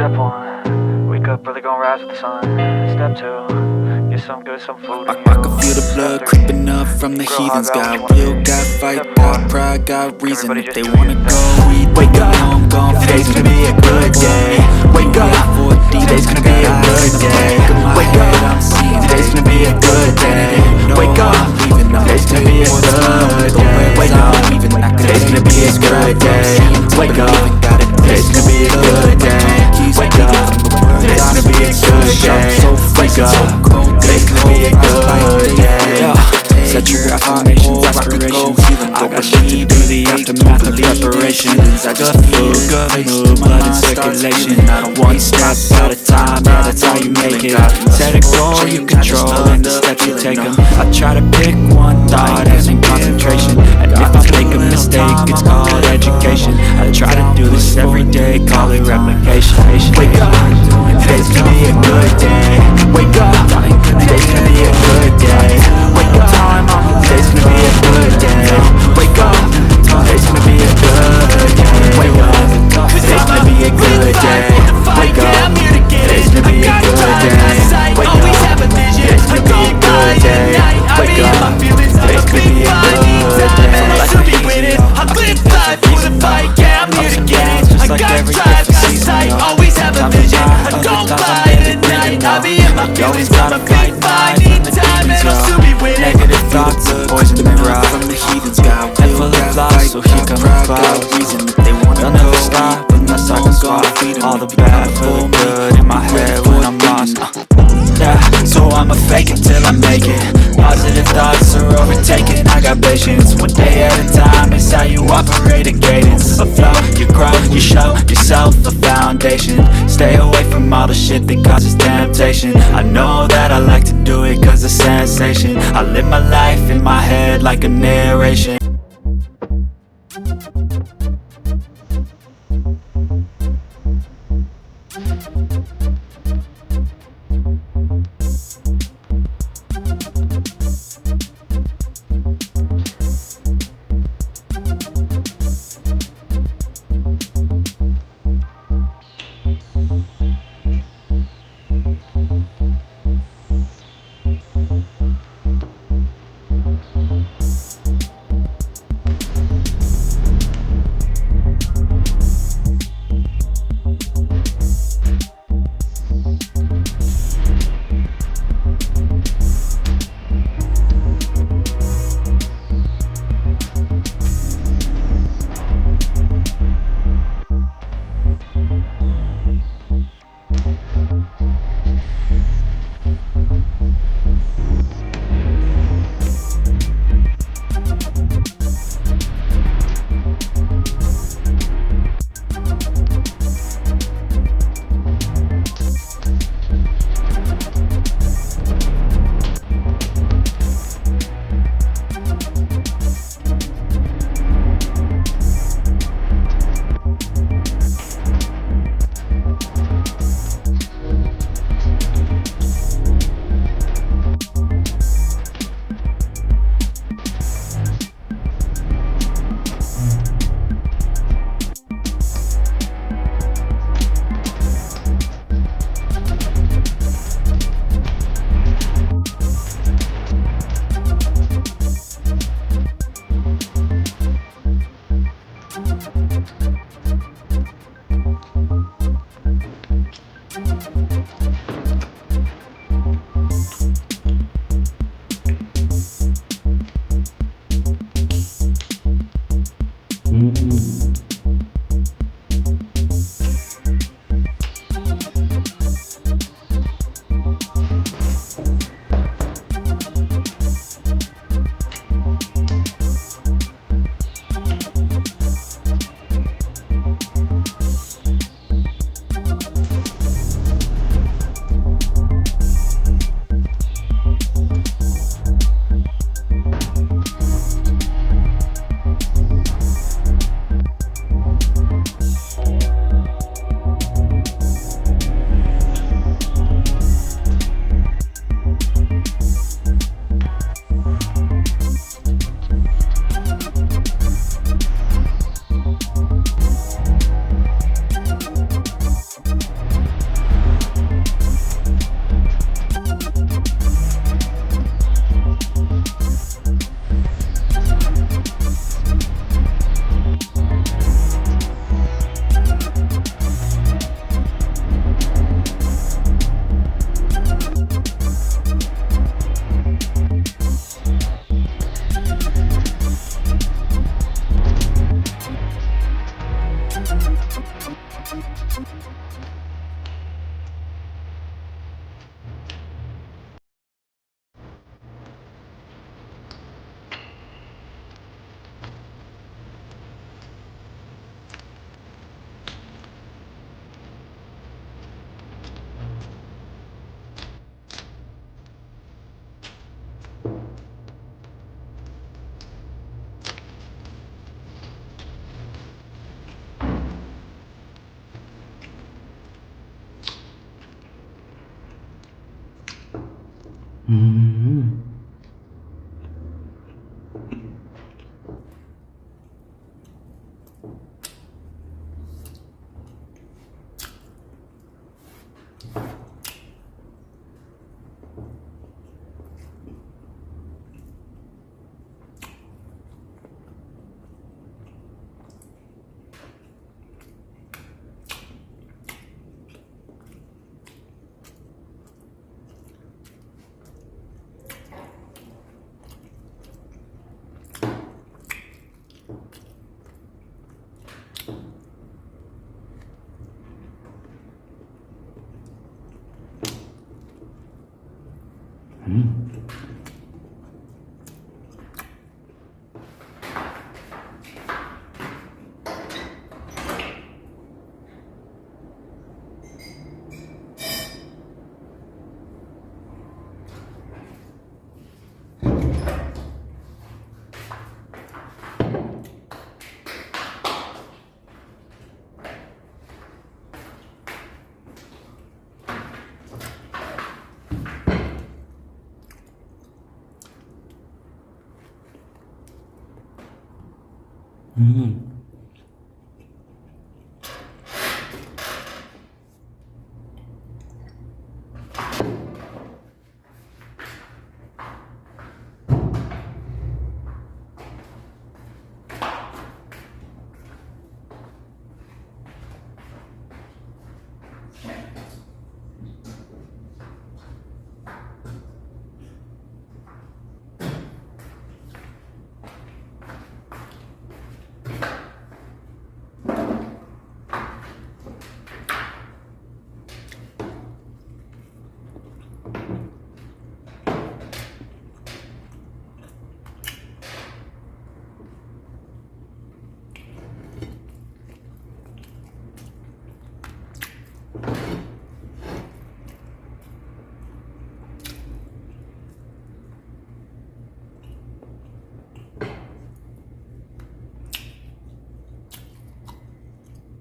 Step 1, wake up early, gon' rise with the sun. Step 2, get some good, some food. I can feel the blood creeping up from the heathens. Got will, got fight, got pride, got reason. If they wanna go eat, wake up, I'm gon' face. Today's gonna be a good day. Wake up, today's gonna be a good day. Wake up, today's gonna be a good day. Wake up, today's gonna be a good day. Wake up, today's gonna be a good day. Wake up, today's gonna be a good day. Wake up, today's gonna be a good day. Wake up, today's gonna be a good day. Set your affirmations, aspirations. I got shit to do, the aftermath of preparations. I just feel good, move, blood in circulation. One step at a time, yeah, that's how you make it. Set a goal you control and the steps you take them. I try to pick one thought as in concentration. And if I make a mistake, it's called education. I try to do this every day, call it replication. Wake up, today's gonna be a good day. Wake up, today's gonna be a good day. Wake up, today's gonna be a good day. Wake up, today's gonna be a good day. Wake up, today's gonna be a good day. Wake up, today's gonna be a good day. Wake up, today's gonna be a good day. Wake up, today's gonna be a good day. Life should be with it. I live life for the fight. Yeah, I'm here to get it. I got drive, got sight. Always have a vision. I don't lie at night. I be in my feelings, but my feet fine. Need time and I'll still be with it. Negative thoughts, poison and rock from the heathens. Got head full of flies, so here come the cloud. Reason that they wanna never stop unless I can swap all the bad for the good in my head when I'm lost. Yeah, so I'ma fake it till I make it. Positive thoughts are overtaken. I got patience, one day at a time. It's how you operate a cadence. A flow, you grow, you show yourself a foundation. Stay away from all the shit that causes temptation. I know that I like to do it cause it's sensation. I live my life in my head like a narration. 음.